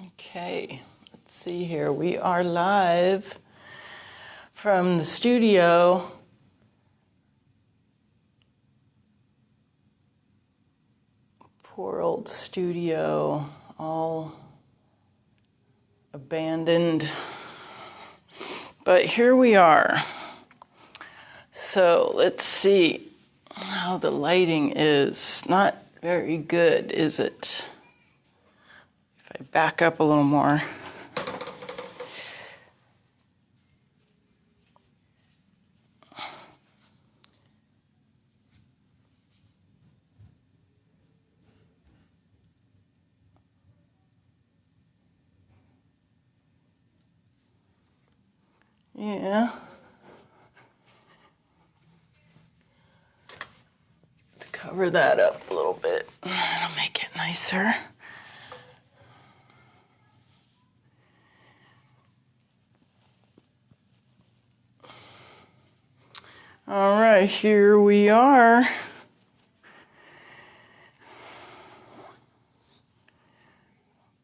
Okay, let's see here. We are live from the studio. Poor old studio, all abandoned. But here we are. So let's see how the lighting is. Not very good, is it? If I back up a little more. Yeah. To cover that up a little bit. That'll make it nicer. All right, here we are.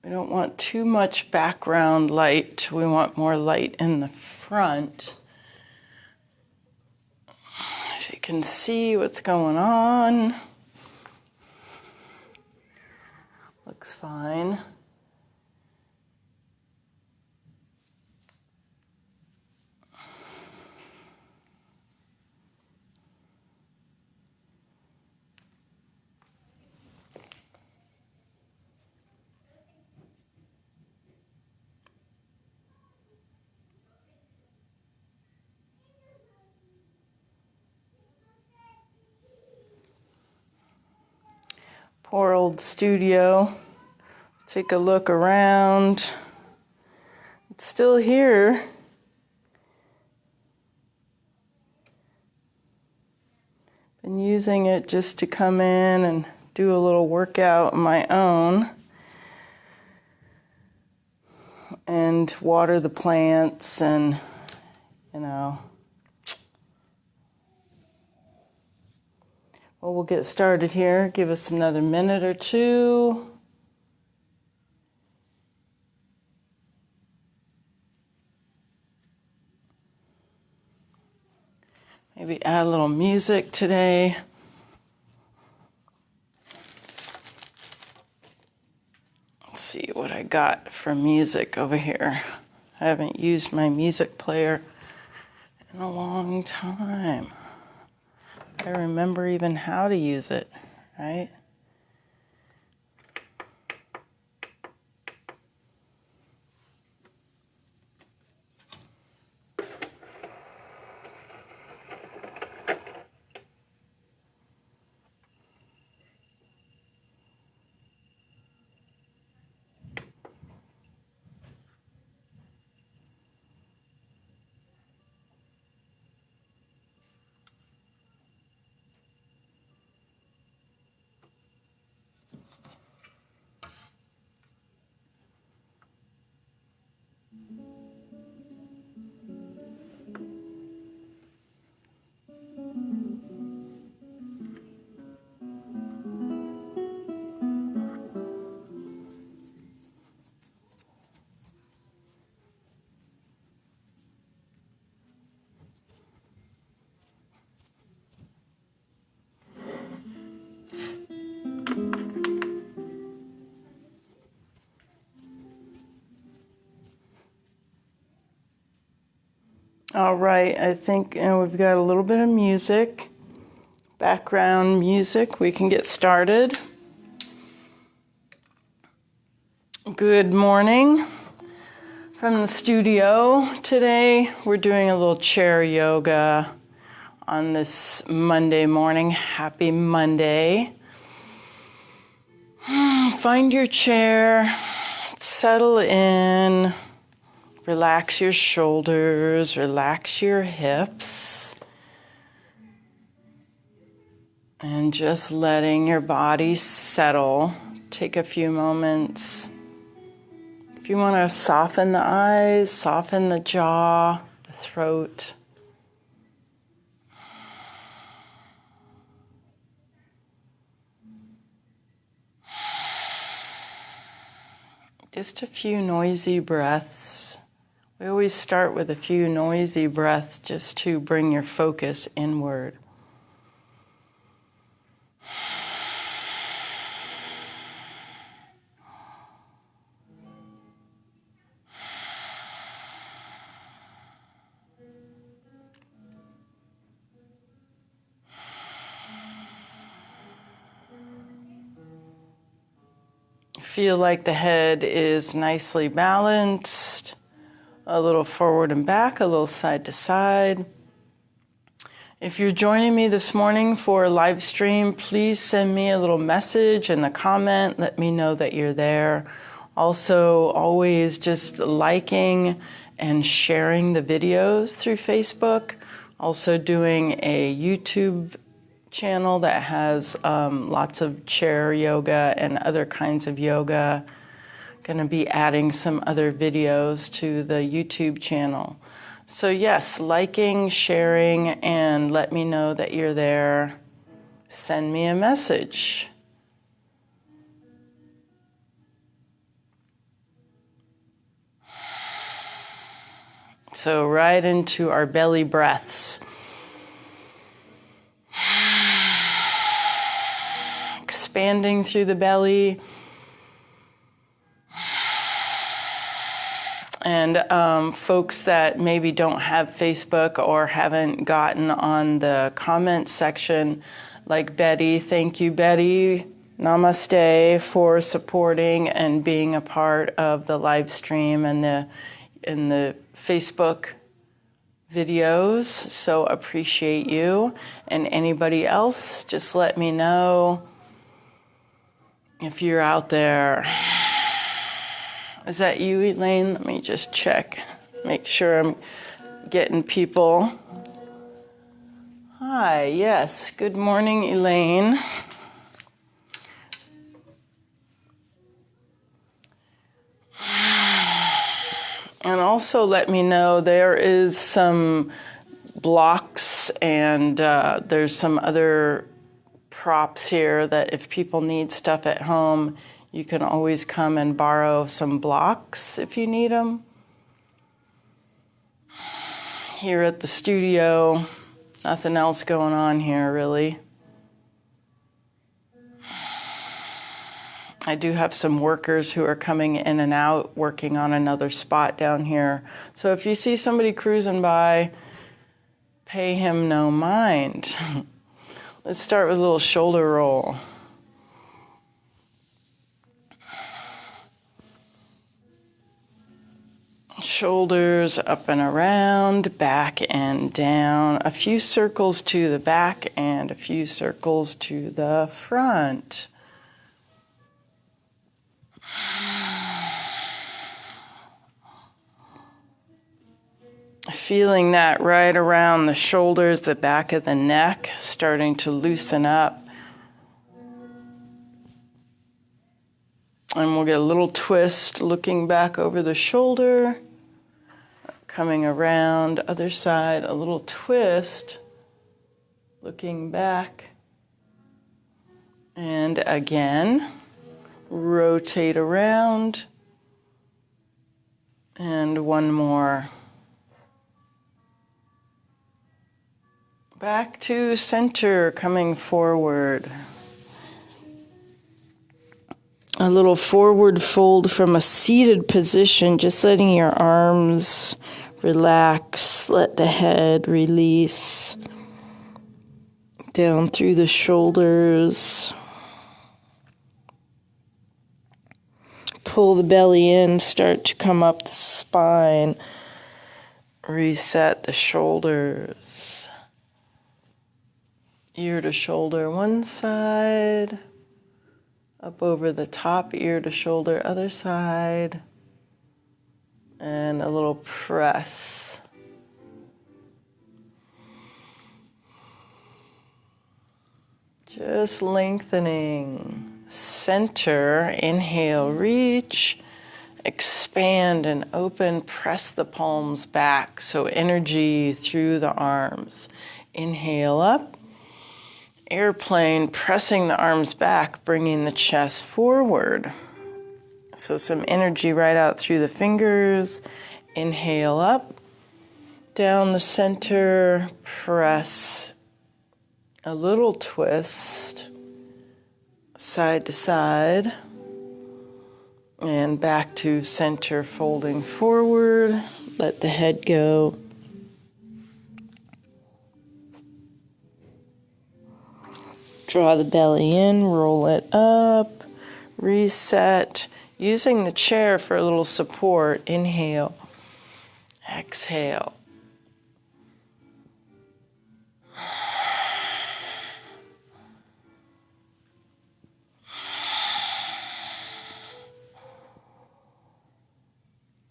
We don't want too much background light. We want more light in the front. So you can see what's going on. Looks fine. Poor old studio. Take a look around. It's still here. Been using it just to come in and do a little workout of my own and water the plants and, Well, we'll get started here. Give us another minute or two. Maybe add a little music today. Let's see what I got for music over here. I haven't used my music player in a long time. I remember even how to use it, right? All right, I think we've got a little bit of music, background music. We can get started. Good morning from the studio. Today we're doing a little chair yoga on this Monday morning. Happy Monday. Find your chair, settle in. Relax your shoulders, relax your hips, and just letting your body settle. Take a few moments. If you want to soften the eyes, soften the jaw, the throat. Just a few noisy breaths. We always start with a few noisy breaths just to bring your focus inward. Feel like the head is nicely balanced, a little forward and back, a little side to side. If you're joining me this morning for a live stream, please send me a little message in the comment. Let me know that you're there. Also, always just liking and sharing the videos through Facebook. Also doing a YouTube channel that has lots of chair yoga and other kinds of yoga. Going to be adding some other videos to the YouTube channel. So yes, liking, sharing, and let me know that you're there. Send me a message. So right into our belly breaths. Expanding through the belly. And folks that maybe don't have Facebook or haven't gotten on the comment section, like Betty, thank you, Betty. Namaste for supporting and being a part of the live stream and the Facebook videos. So appreciate you. And anybody else, just let me know if you're out there. Is that you, Elaine? Let me just check. Make sure I'm getting people. Hi, yes. Good morning, Elaine. And also let me know there is some blocks and there's some other props here that if people need stuff at home, you can always come and borrow some blocks if you need them. Here at the studio, nothing else going on here really. I do have some workers who are coming in and out working on another spot down here. So if you see somebody cruising by, pay him no mind. Let's start with a little shoulder roll. Shoulders up and around, back and down. A few circles to the back and a few circles to the front. Feeling that right around the shoulders, the back of the neck, starting to loosen up. And we'll get a little twist, looking back over the shoulder, coming around, other side, a little twist, looking back. And again, rotate around. And one more. Back to center, coming forward. A little forward fold from a seated position, just letting your arms relax, let the head release down through the shoulders. Pull the belly in, start to come up the spine. Reset the shoulders. Ear to shoulder one side. Up over the top, ear to shoulder, other side. And a little press. Just lengthening. Center, inhale, reach. Expand and open, press the palms back. So energy through the arms. Inhale up. Airplane, pressing the arms back, bringing the chest forward. So some energy right out through the fingers. Inhale up, down the center, press, a little twist, side to side, and back to center, folding forward. Let the head go. Draw the belly in, roll it up, reset. Using the chair for a little support. Inhale, exhale.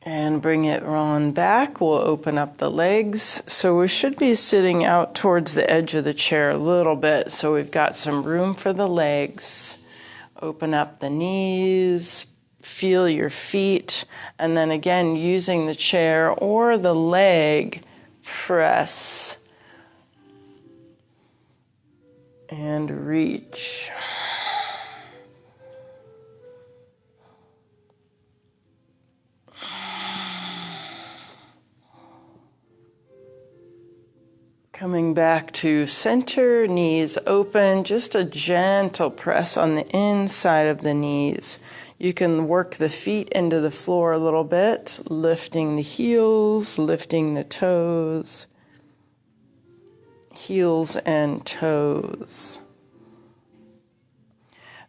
And bring it on back. We'll open up the legs. So we should be sitting out towards the edge of the chair a little bit, so we've got some room for the legs. Open up the knees, feel your feet, and then again, using the chair or the leg, press and reach. Coming back to center, knees open, just a gentle press on the inside of the knees. You can work the feet into the floor a little bit, lifting the heels, lifting the toes, heels and toes.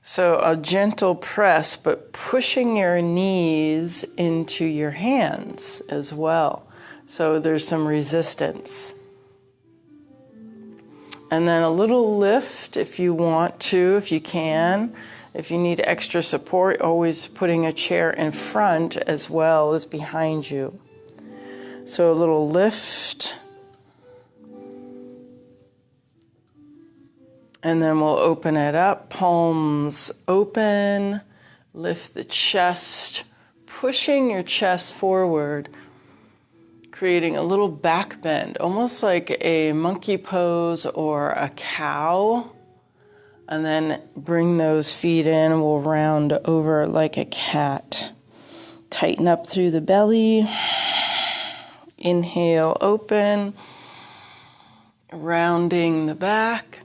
So a gentle press, but pushing your knees into your hands as well. So there's some resistance. And then a little lift if you want to, if you can. If you need extra support, always putting a chair in front as well as behind you. So a little lift. And then we'll open it up, palms open, lift the chest, pushing your chest forward, creating a little back bend, almost like a monkey pose or a cow. And then bring those feet in, we'll round over like a cat. Tighten up through the belly. Inhale, open, rounding the back.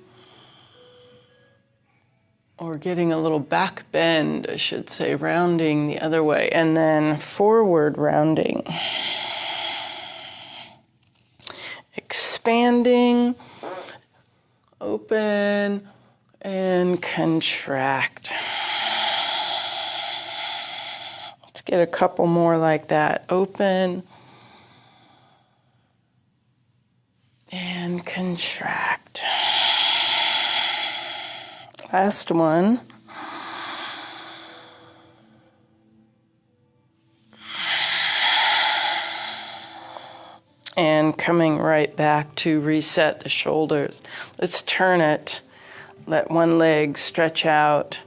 Or getting a little back bend, I should say, rounding the other way. And then forward rounding. Expanding, open, and contract. Let's get a couple more like that. Open and contract. Last one. And coming right back to reset the shoulders. Let's turn it. Let one leg stretch out.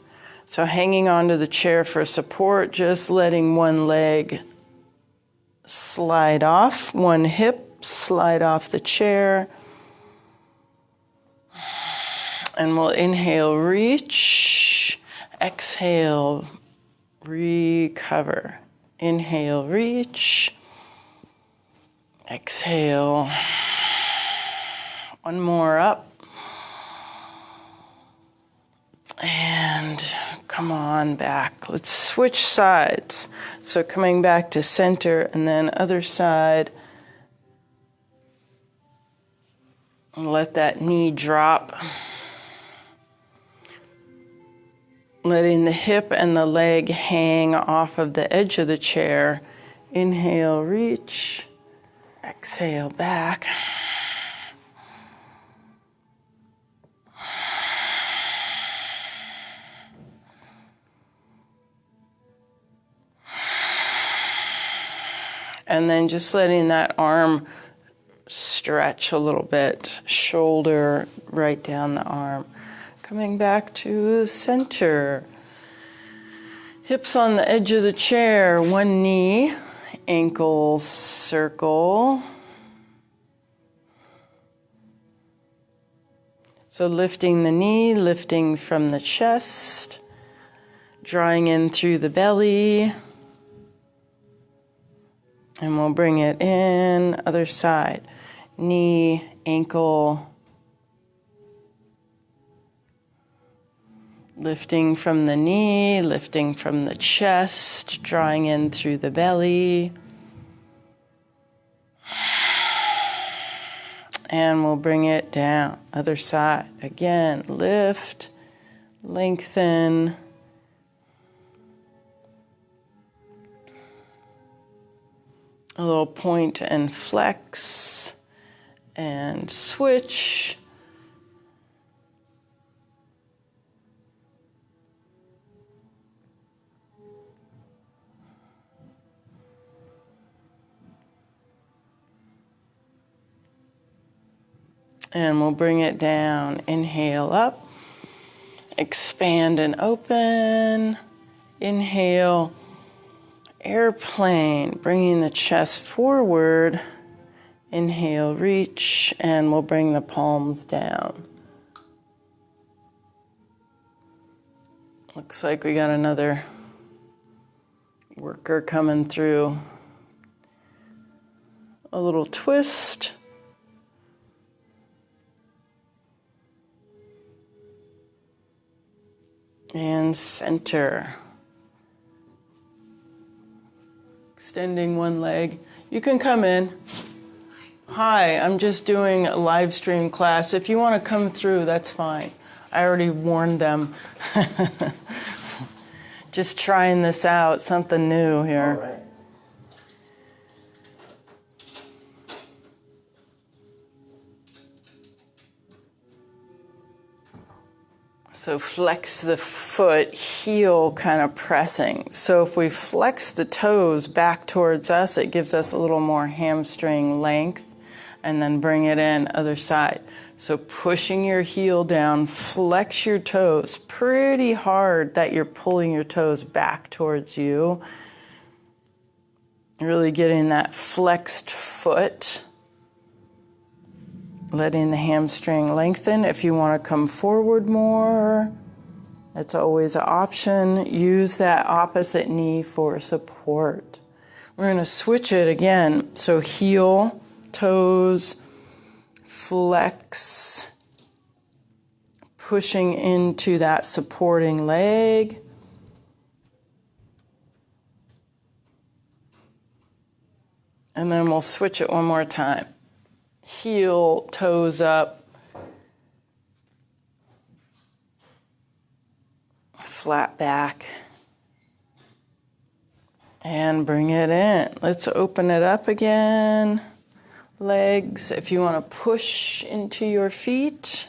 So hanging onto the chair for support, just letting one leg slide off, one hip slide off the chair. And we'll inhale, reach. Exhale, recover. Inhale, reach. Exhale. One more up. And come on back. Let's switch sides. So coming back to center and then other side. And let that knee drop. Letting the hip and the leg hang off of the edge of the chair. Inhale, reach. Exhale, back. And then just letting that arm stretch a little bit, shoulder right down the arm. Coming back to center. Hips on the edge of the chair, one knee, ankle circle. So lifting the knee, lifting from the chest. drawing in through the belly. And we'll bring it in, other side. Knee, ankle, lifting from the knee, lifting from the chest, drawing in through the belly. And we'll bring it down, other side. Again, lift, lengthen. A little point and flex and switch. And we'll bring it down. Inhale up. Expand and open. Inhale. Airplane. Bringing the chest forward. Inhale, reach. And we'll bring the palms down. Looks like we got another worker coming through. A little twist. And center. Extending one leg. You can come in. Hi, I'm just doing a live stream class. If you want to come through, that's fine. I already warned them. Just trying this out, something new here. All right. So flex the foot, heel kind of pressing. So if we flex the toes back towards us, it gives us a little more hamstring length, and then bring it in other side. So pushing your heel down, flex your toes pretty hard that you're pulling your toes back towards you. Really getting that flexed foot. Letting the hamstring lengthen. If you want to come forward more, that's always an option. Use that opposite knee for support. We're going to switch it again. So heel, toes, flex, pushing into that supporting leg. And then we'll switch it one more time. Heel, toes up, flat back, and bring it in. Let's open it up again. Legs, if you want to push into your feet.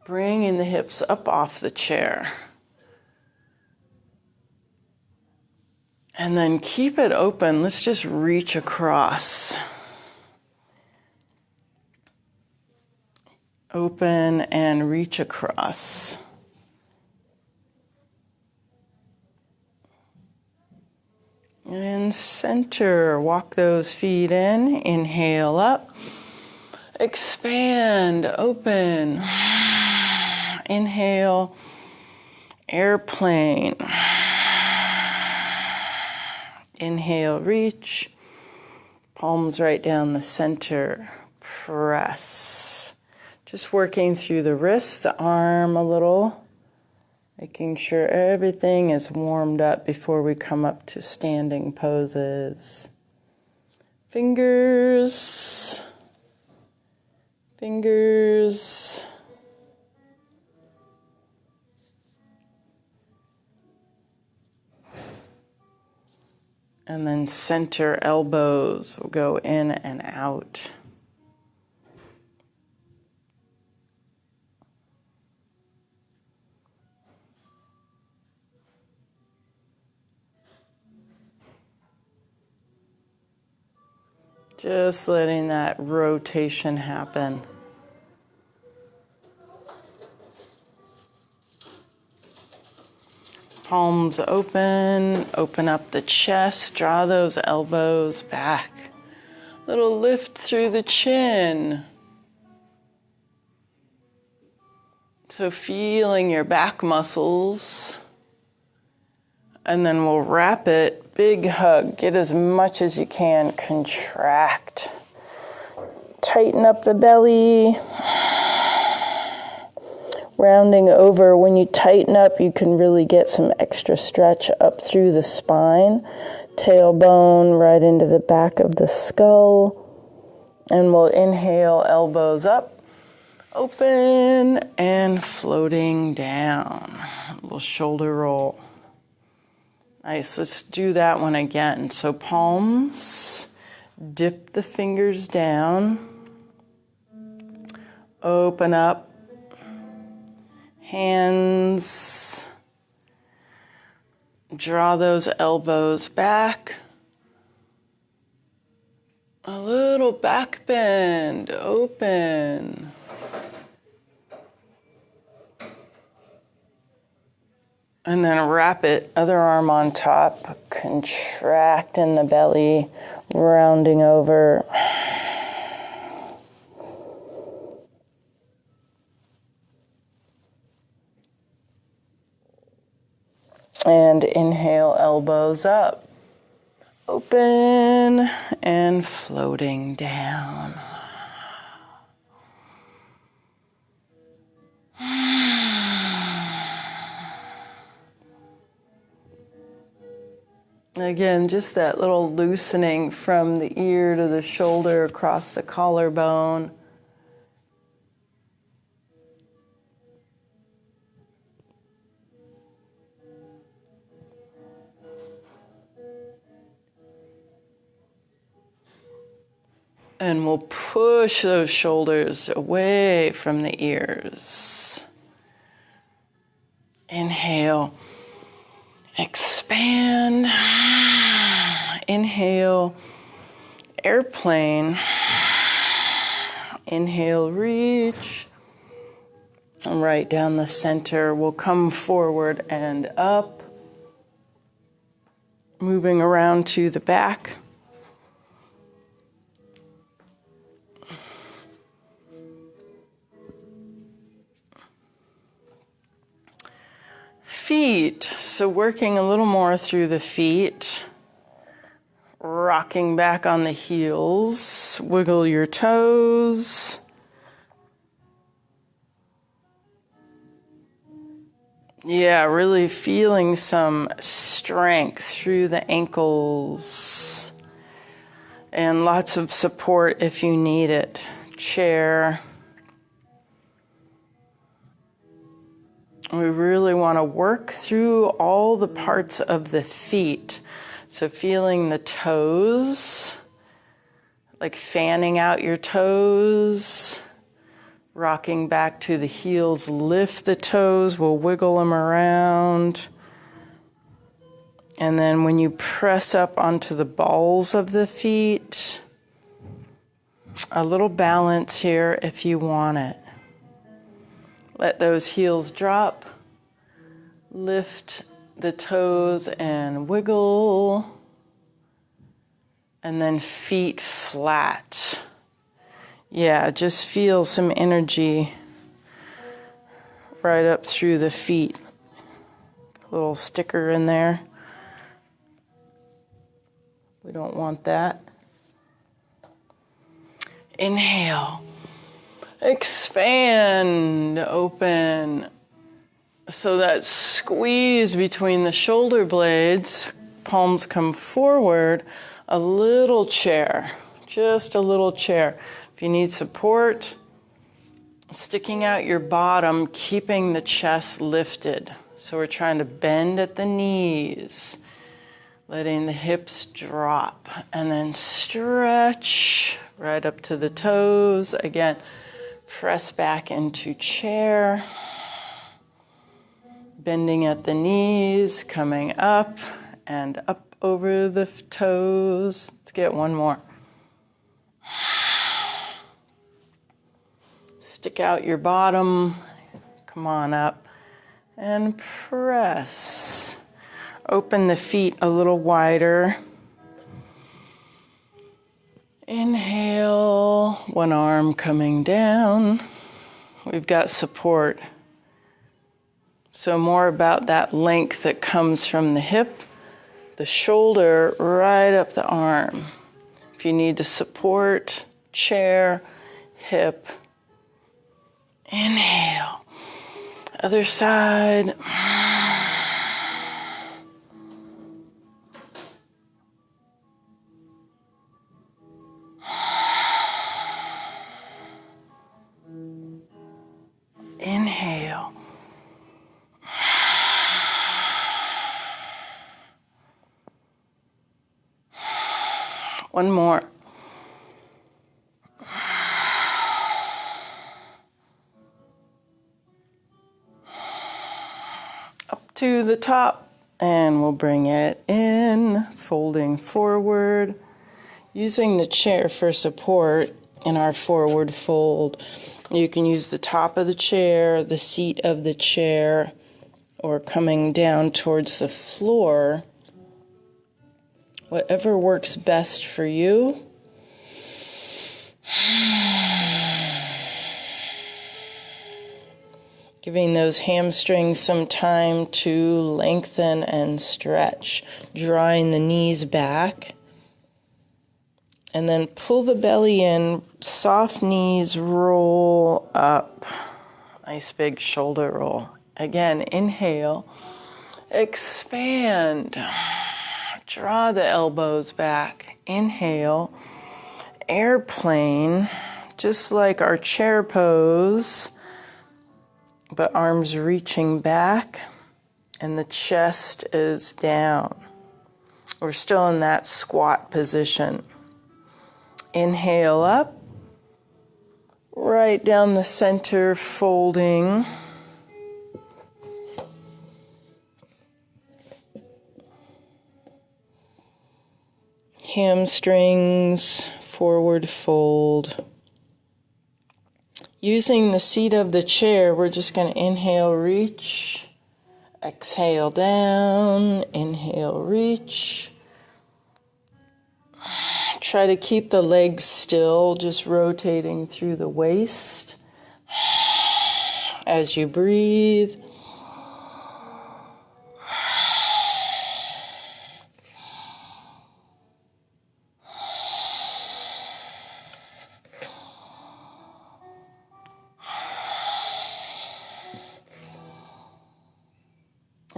Bringing the hips up off the chair. And then keep it open. Let's just reach across. Open and reach across. And center. Walk those feet in. Inhale up. Expand. Open. Inhale. Airplane. Inhale, reach, palms right down the center, press. Just working through the wrist, the arm a little, making sure everything is warmed up before we come up to standing poses. Fingers, fingers. And then center elbows will go in and out. Just letting that rotation happen. Palms open, open up the chest, draw those elbows back. Little lift through the chin. So feeling your back muscles. And then we'll wrap it, big hug, get as much as you can, contract. Tighten up the belly. Rounding over, when you tighten up, you can really get some extra stretch up through the spine. Tailbone right into the back of the skull. And we'll inhale, elbows up, open, and floating down. A little shoulder roll. Nice, let's do that one again. So palms, dip the fingers down, open up, hands, draw those elbows back, a little back bend, open. And then wrap it, other arm on top, contract in the belly, rounding over. And inhale, elbows up, open, and floating down. Again, just that little loosening from the ear to the shoulder across the collarbone. And we'll push those shoulders away from the ears. Inhale. Expand. Inhale, airplane. Inhale, reach. And right down the center, we'll come forward and up. Moving around to the back. Feet, so working a little more through the feet, rocking back on the heels, wiggle your toes, yeah, really feeling some strength through the ankles, and lots of support if you need it, chair. We really want to work through all the parts of the feet. So feeling the toes, like fanning out your toes, rocking back to the heels, lift the toes, we'll wiggle them around. And then when you press up onto the balls of the feet, a little balance here if you want it. Let those heels drop, lift the toes and wiggle, and then feet flat. Yeah, just feel some energy right up through the feet. A little sticker in there. We don't want that. Inhale. Expand, open. So that squeeze between the shoulder blades, palms come forward, a little chair, just a little chair. If you need support, sticking out your bottom, keeping the chest lifted. So we're trying to bend at the knees, letting the hips drop, and then stretch right up to the toes. Again, press back into chair, bending at the knees, coming up and up over the toes. Let's get one more. Stick out your bottom, come on up, and press. Open the feet a little wider. Inhale, one arm coming down. We've got support So more about that length that comes from the hip, the shoulder, right up the arm. If you need to support, chair, hip. Inhale. Other side. Inhale. One more. Up to the top, and we'll bring it in, folding forward, using the chair for support in our forward fold. You can use the top of the chair, the seat of the chair, or coming down towards the floor. Whatever works best for you. Giving those hamstrings some time to lengthen and stretch, drawing the knees back. And then pull the belly in, soft knees, roll up. Nice big shoulder roll. Again, inhale, expand. Draw the elbows back. Inhale, airplane, just like our chair pose, but arms reaching back and the chest is down. We're still in that squat position. Inhale up, right down the center, folding. Hamstrings, forward fold. Using the seat of the chair, we're just going to inhale, reach, exhale down, inhale, reach. Try to keep the legs still, just rotating through the waist as you breathe.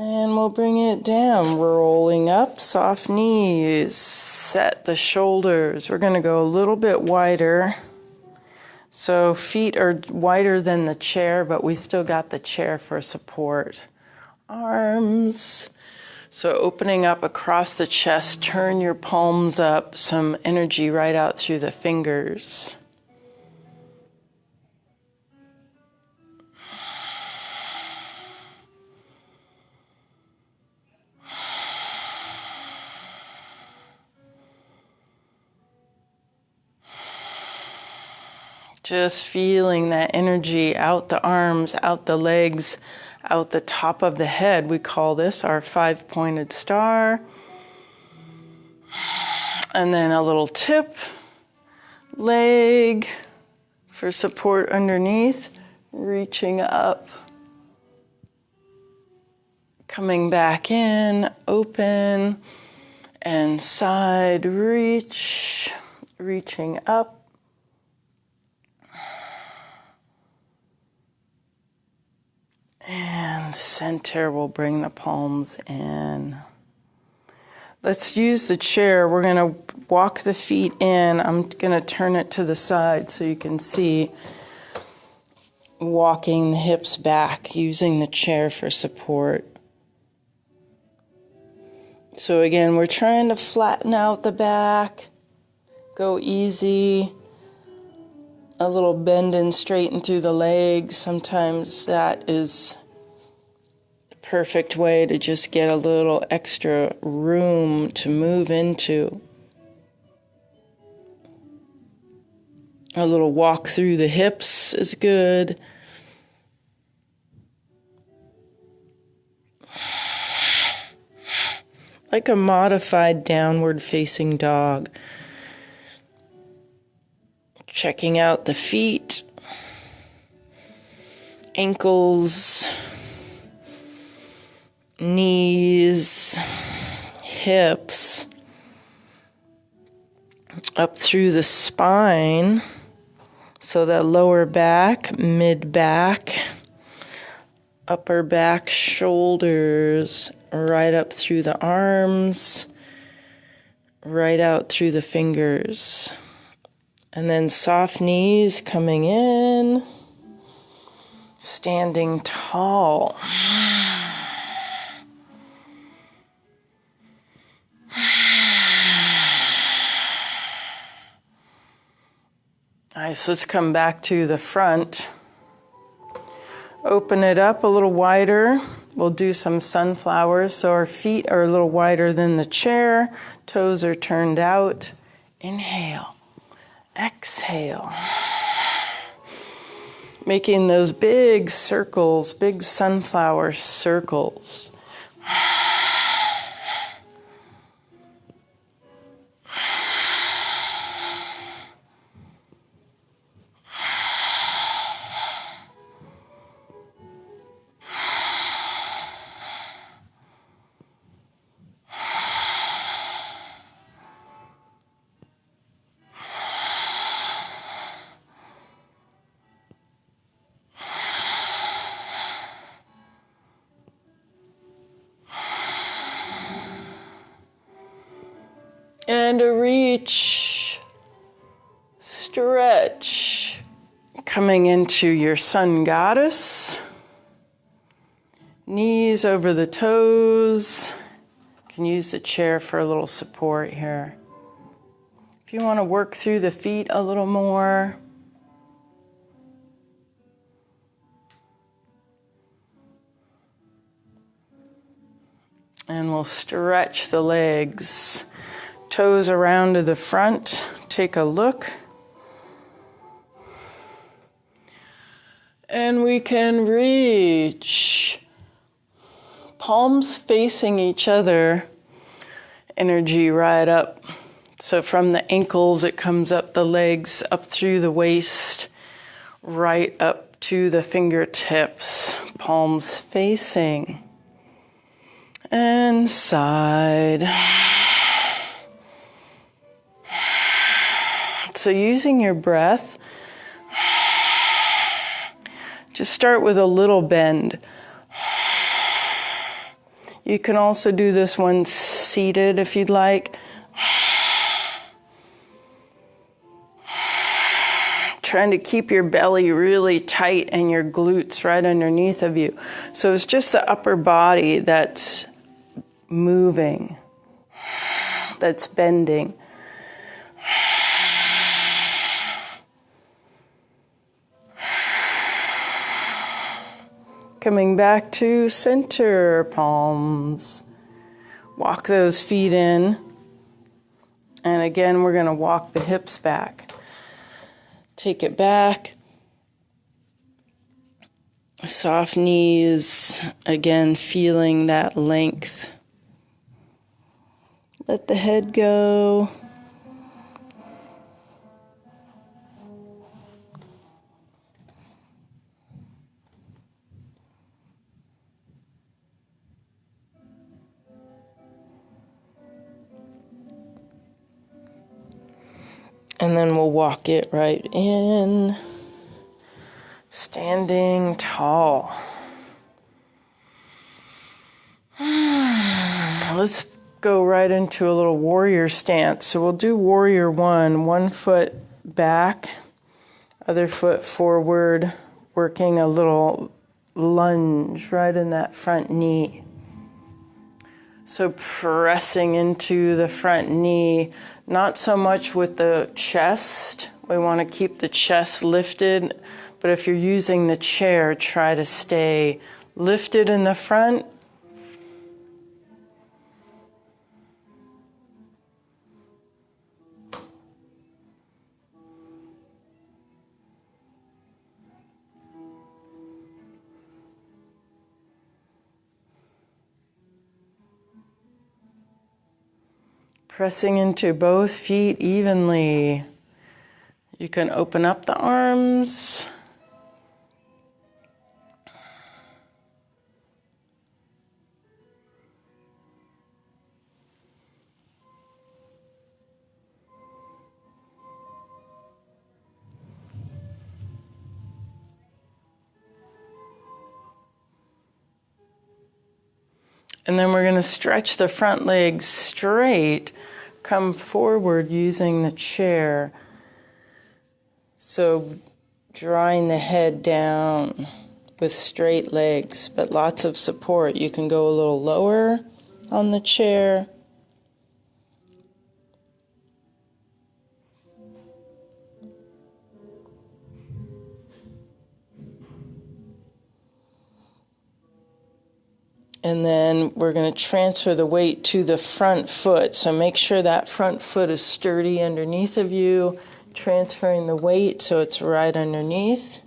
And we'll bring it down, rolling up, soft knees, set the shoulders. We're going to go a little bit wider. So feet are wider than the chair, but we still got the chair for support. Arms. So opening up across the chest, turn your palms up, some energy right out through the fingers. Just feeling that energy out the arms, out the legs, out the top of the head. We call this our 5-pointed star. And then a little tip, leg for support underneath, reaching up, coming back in, open, and side reach, reaching up. And center, we'll bring the palms in. Let's use the chair. We're going to walk the feet in. I'm going to turn it to the side so you can see. Walking the hips back, using the chair for support. So again, we're trying to flatten out the back. Go easy. A little bend and straighten through the legs. Sometimes that is the perfect way to just get a little extra room to move into. A little walk through the hips is good. Like a modified downward facing dog. Checking out the feet, ankles, knees, hips, up through the spine. So that lower back, mid back, upper back, shoulders, right up through the arms, right out through the fingers. And then soft knees coming in, standing tall. Nice, let's come back to the front. Open it up a little wider. We'll do some sunflowers. So our feet are a little wider than the chair. Toes are turned out. Inhale. Exhale. Making those big circles, big sunflower circles. And a reach, stretch, coming into your sun goddess. Knees over the toes. You can use the chair for a little support here. If you want to work through the feet a little more. And we'll stretch the legs. Toes around to the front. Take a look. And we can reach. Palms facing each other. Energy right up. So from the ankles, it comes up the legs, up through the waist, right up to the fingertips. Palms facing. And side. So using your breath, just start with a little bend. You can also do this one seated if you'd like. Trying to keep your belly really tight and your glutes right underneath of you. So it's just the upper body that's moving, that's bending. Coming back to center, palms. Walk those feet in. And again, we're going to walk the hips back. Take it back. Soft knees. Again, feeling that length. Let the head go. And then we'll walk it right in, standing tall. Let's go right into a little warrior stance. So we'll do warrior one foot back, other foot forward, working a little lunge right in that front knee. So pressing into the front knee, not so much with the chest. We want to keep the chest lifted, but if you're using the chair, try to stay lifted in the front. Pressing into both feet evenly. You can open up the arms. And then we're going to stretch the front leg straight, come forward using the chair. So drawing the head down with straight legs, but lots of support. You can go a little lower on the chair. And then we're going to transfer the weight to the front foot. So make sure that front foot is sturdy underneath of you. Transferring the weight so it's right underneath.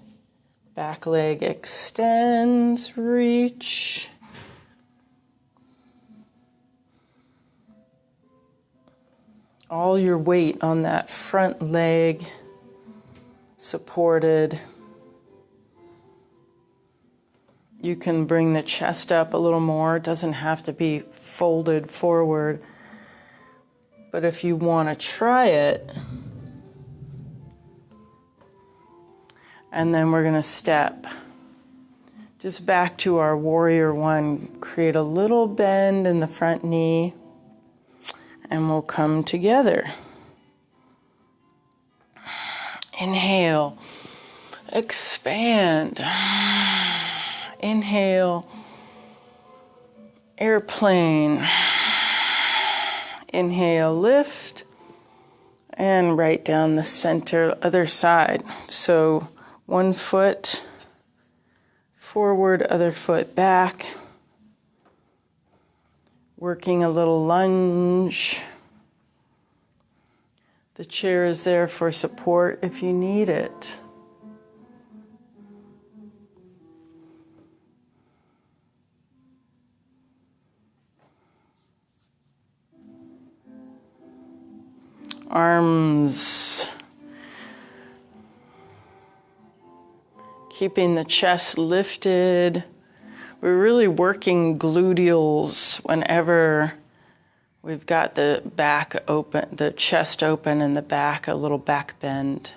Back leg extends, reach. All your weight on that front leg, supported. You can bring the chest up a little more. It doesn't have to be folded forward. But if you want to try it, and then we're going to step just back to our warrior one. Create a little bend in the front knee, and we'll come together. Inhale, expand. Inhale, airplane. Inhale, lift, and right down the center, other side. So one foot forward, other foot back. Working a little lunge. The chair is there for support if you need it. Arms. Keeping the chest lifted. We're really working gluteals whenever we've got the back open, the chest open and the back, a little back bend.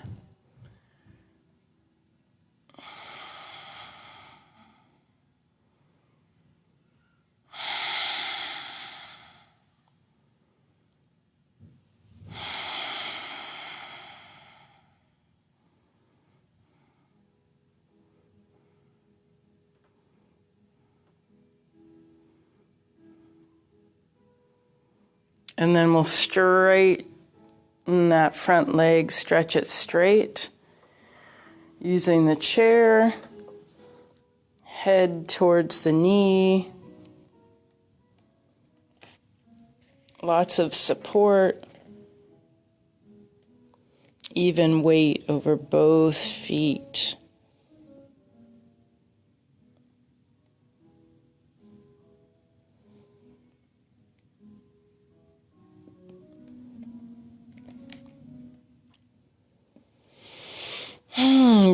And then we'll straighten that front leg, stretch it straight. Using the chair, head towards the knee. Lots of support. Even weight over both feet.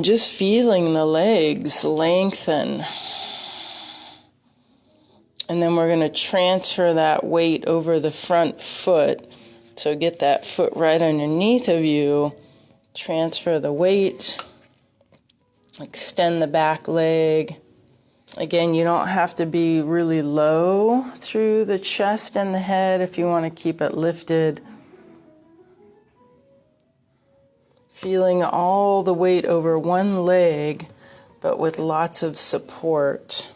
Just feeling the legs lengthen. And then we're going to transfer that weight over the front foot. So get that foot right underneath of you. Transfer the weight. Extend the back leg. Again, you don't have to be really low through the chest and the head if you want to keep it lifted. Feeling all the weight over one leg, but with lots of support.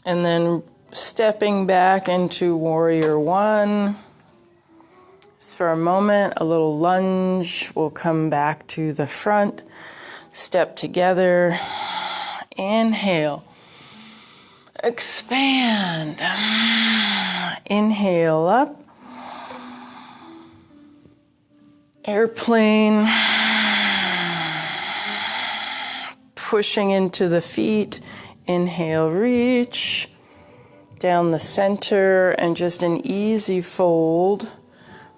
And then stepping back into warrior one. Just for a moment, a little lunge. We'll come back to the front. Step together. Inhale. Expand. Inhale up. Airplane. Pushing into the feet. Inhale, reach. Down the center and just an easy fold.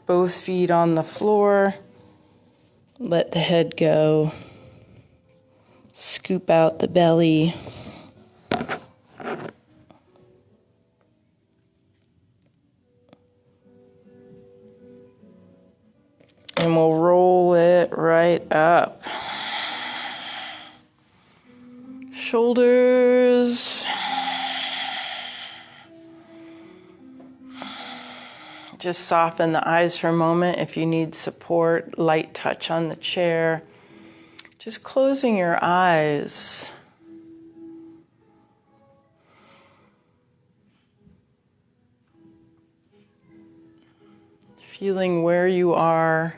Both feet on the floor. Let the head go. Scoop out the belly. And we'll roll it right up. Shoulders. Just soften the eyes for a moment if you need support, light touch on the chair. Just closing your eyes. Feeling where you are.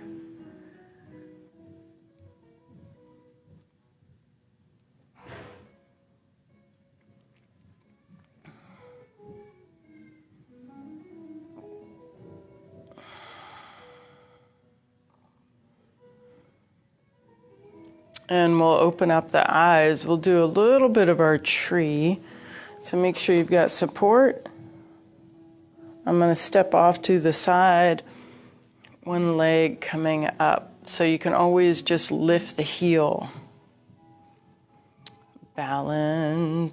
And we'll open up the eyes. We'll do a little bit of our tree. So make sure you've got support. I'm going to step off to the side, one leg coming up. So you can always just lift the heel. Balancing.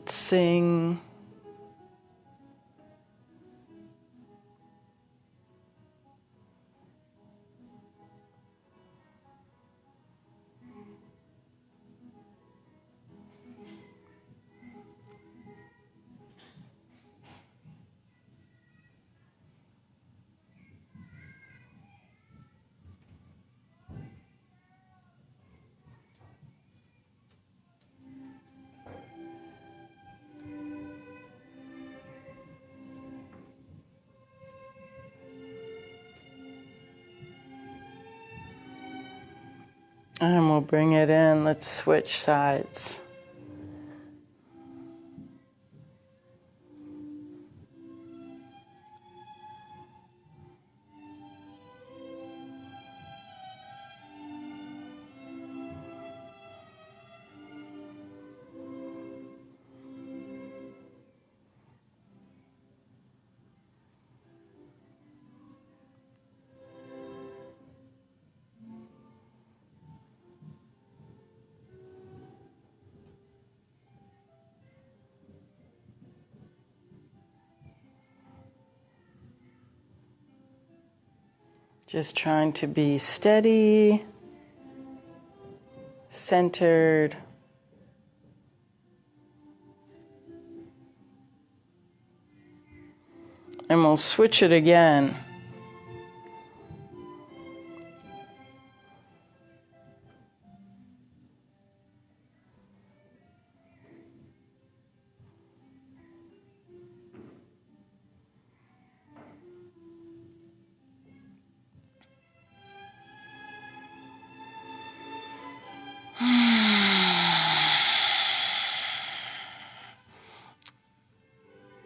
And we'll bring it in. Let's switch sides. Just trying to be steady, centered. And we'll switch it again.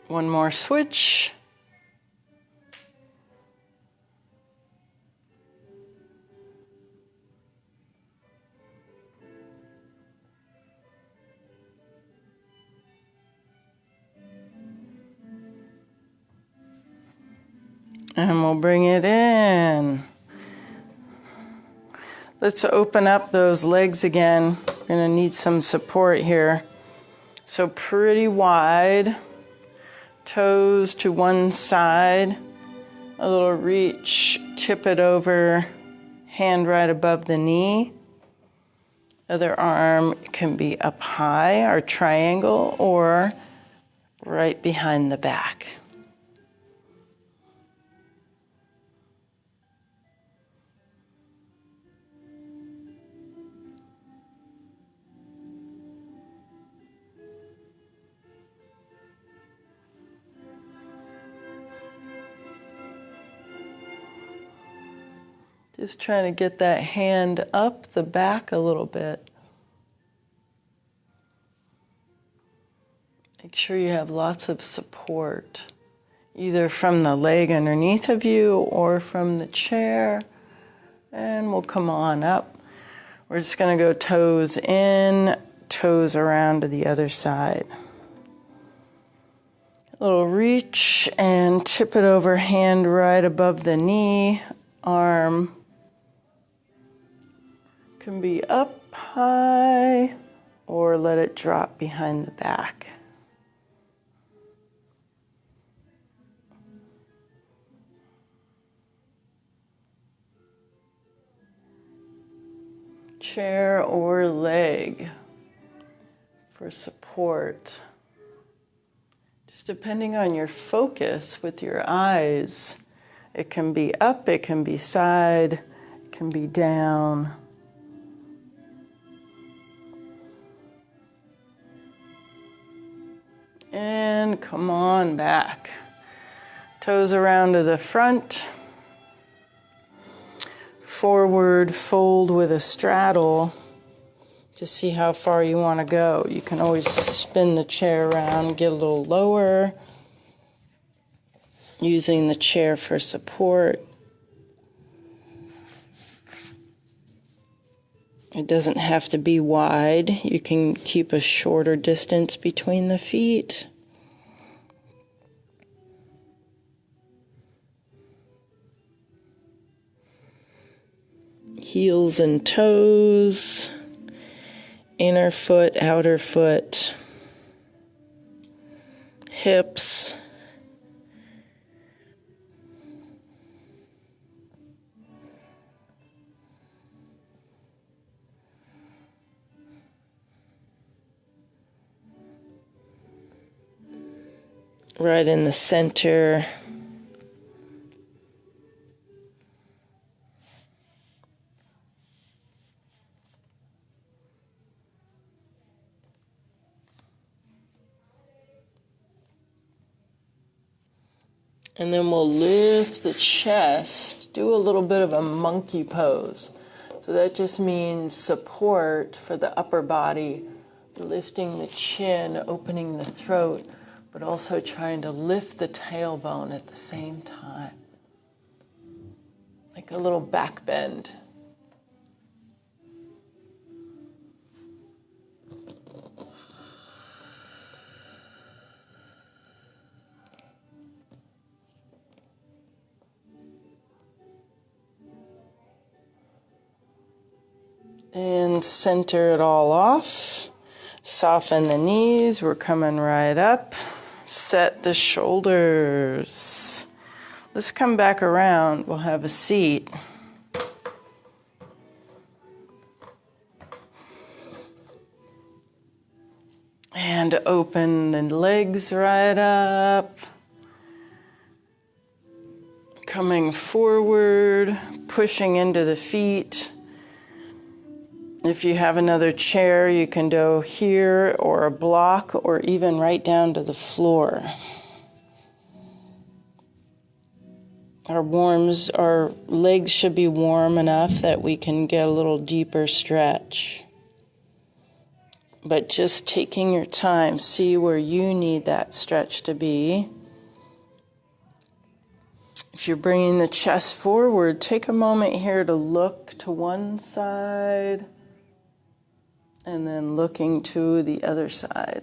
One more switch. And we'll bring it in. Let's open up those legs again. We're going to need some support here. So pretty wide. Toes to one side. A little reach. Tip it over. Hand right above the knee. Other arm can be up high, our triangle, or right behind the back. Just trying to get that hand up the back a little bit. Make sure you have lots of support, either from the leg underneath of you or from the chair. And we'll come on up. We're just going to go toes in, toes around to the other side. A little reach and tip it over, hand right above the knee, arm can be up high or let it drop behind the back. chair or leg for support. Just depending on your focus with your eyes, it can be up, it can be side, it can be down. And come on back. Toes around to the front. Forward fold with a straddle to see how far you want to go. You can always spin the chair around, get a little lower, using the chair for support. It doesn't have to be wide. You can keep a shorter distance between the feet. Heels and toes, inner foot, outer foot, hips. Right in the center. And then we'll lift the chest, do a little bit of a monkey pose. So that just means support for the upper body, lifting the chin, opening the throat, but also trying to lift the tailbone at the same time. Like a little back bend. And center it all off. Soften the knees. We're coming right up. Set the shoulders. Let's come back around. We'll have a seat. And open the legs right up. Coming forward, pushing into the feet. If you have another chair, you can go here or a block or even right down to the floor. Our legs should be warm enough that we can get a little deeper stretch. But just taking your time, see where you need that stretch to be. If you're bringing the chest forward, take a moment here to look to one side and then looking to the other side.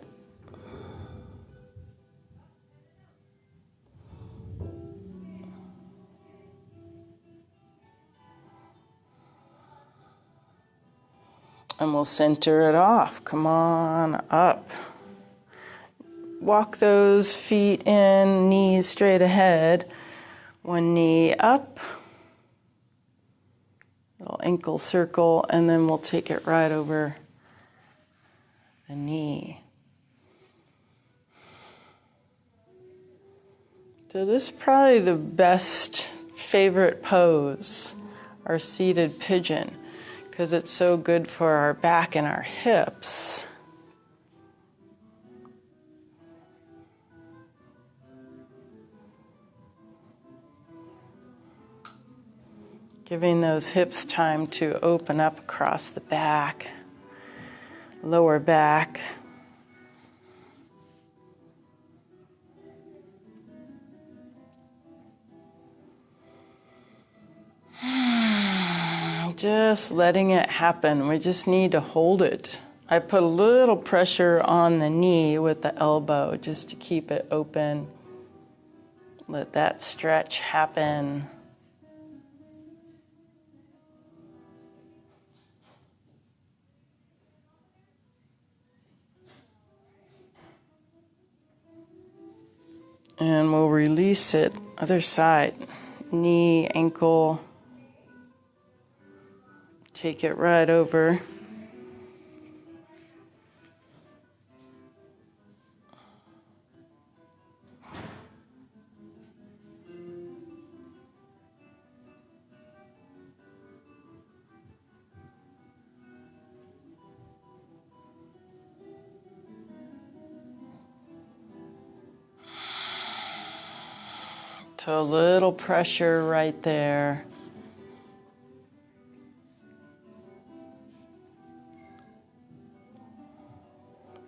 And we'll center it off. Come on up. Walk those feet in, knees straight ahead. One knee up. Little ankle circle, and then we'll take it right over the knee. So this is probably the best favorite pose, our seated pigeon, because it's so good for our back and our hips. Giving those hips time to open up across the back, lower back. Just letting it happen. We just need to hold it. I put a little pressure on the knee with the elbow just to keep it open. Let that stretch happen. And we'll release it, other side, knee, ankle. Take it right over. So a little pressure right there.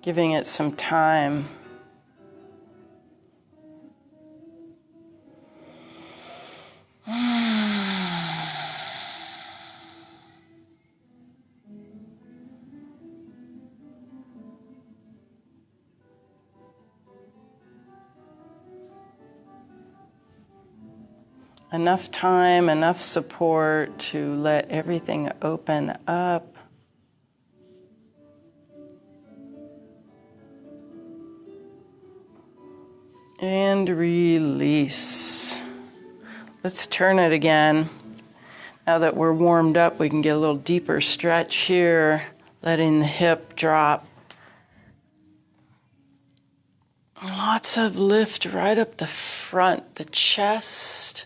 Giving it some time. Enough time, enough support to let everything open up. And release. Let's turn it again. Now that we're warmed up, we can get a little deeper stretch here, letting the hip drop. Lots of lift right up the front, the chest.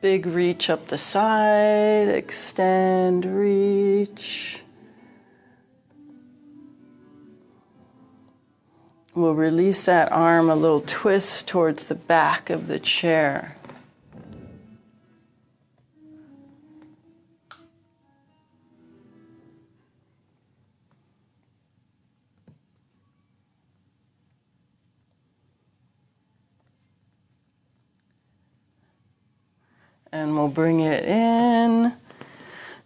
Big reach up the side, extend, reach. We'll release that arm, a little twist towards the back of the chair. And we'll bring it in,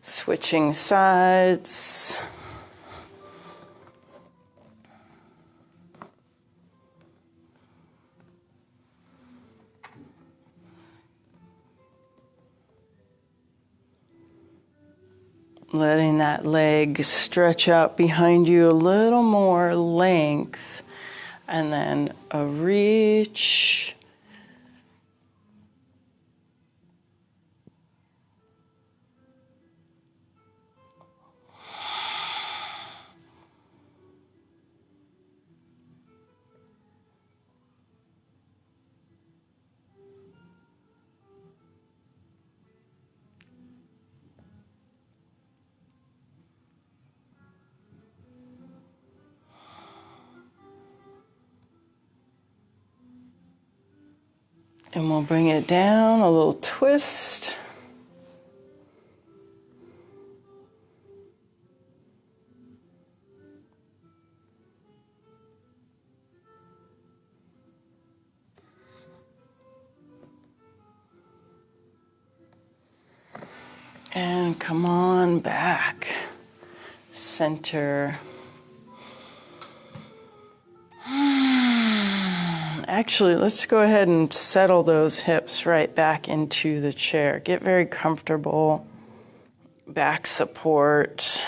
switching sides. Letting that leg stretch out behind you a little more length. And then a reach. And we'll bring it down, a little twist. And come on back. Center. Actually, let's go ahead and settle those hips right back into the chair. Get very comfortable. Back support.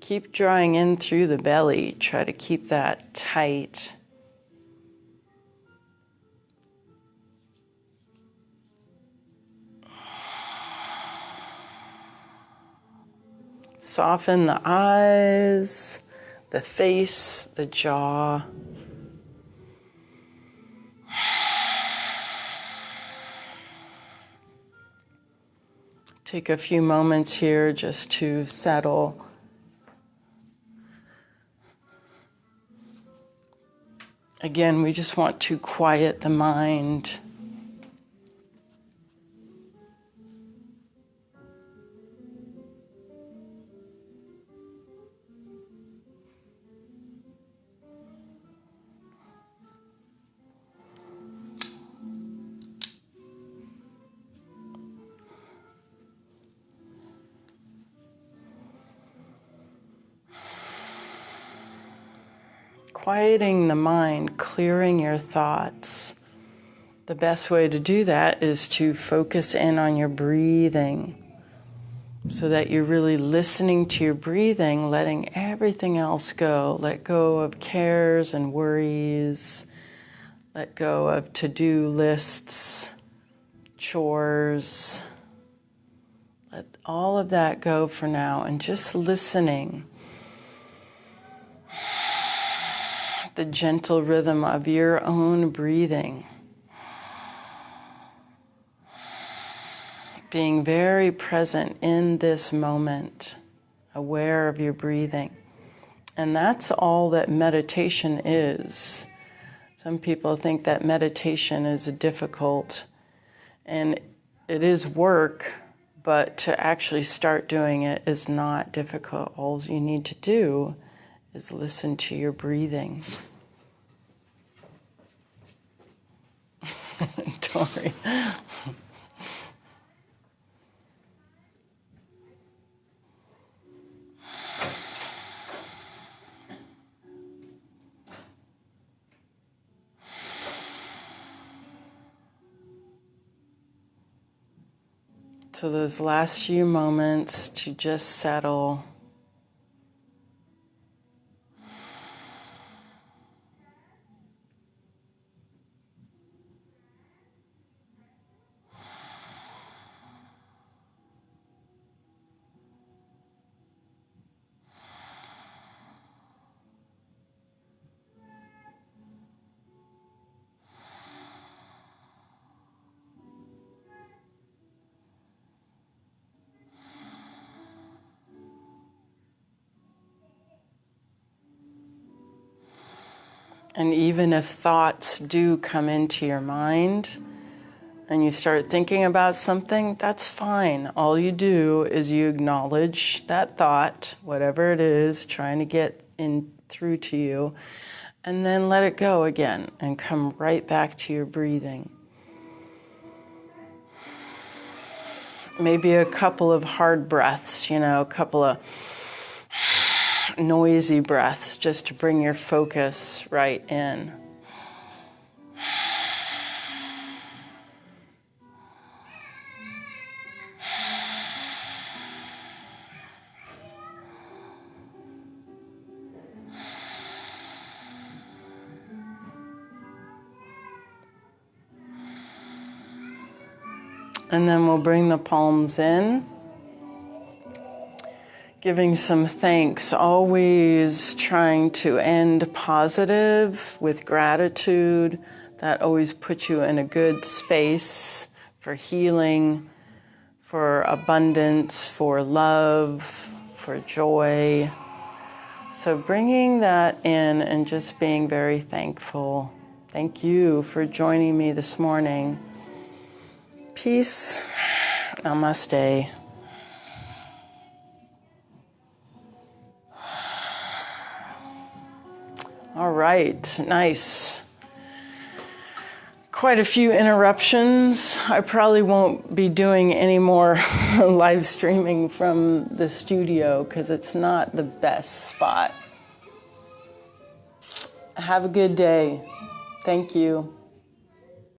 Keep drawing in through the belly. Try to keep that tight. Soften the eyes, the face, the jaw. Take a few moments here just to settle. Again, we just want to quiet the mind. Quieting the mind, clearing your thoughts, the best way to do that is to focus in on your breathing so that you're really listening to your breathing, letting everything else go. Let go of cares and worries. Let go of to-do lists, chores. Let all of that go for now and just listening. The gentle rhythm of your own breathing. Being very present in this moment, aware of your breathing. And that's all that meditation is. Some people think that meditation is difficult, and it is work, but to actually start doing it is not difficult. All you need to do is listen to your breathing. Tori. So those last few moments to just settle. And even if thoughts do come into your mind and you start thinking about something, that's fine. All you do is you acknowledge that thought, whatever it is, trying to get in through to you, and then let it go again and come right back to your breathing. Maybe a couple of hard breaths, a couple of noisy breaths just to bring your focus right in. And then we'll bring the palms in, giving some thanks, always trying to end positive with gratitude. That always puts you in a good space for healing, for abundance, for love, for joy. So bringing that in and just being very thankful. Thank you for joining me this morning. Peace. Namaste. All right, nice. Quite a few interruptions. I probably won't be doing any more live streaming from the studio because it's not the best spot. Have a good day. Thank you.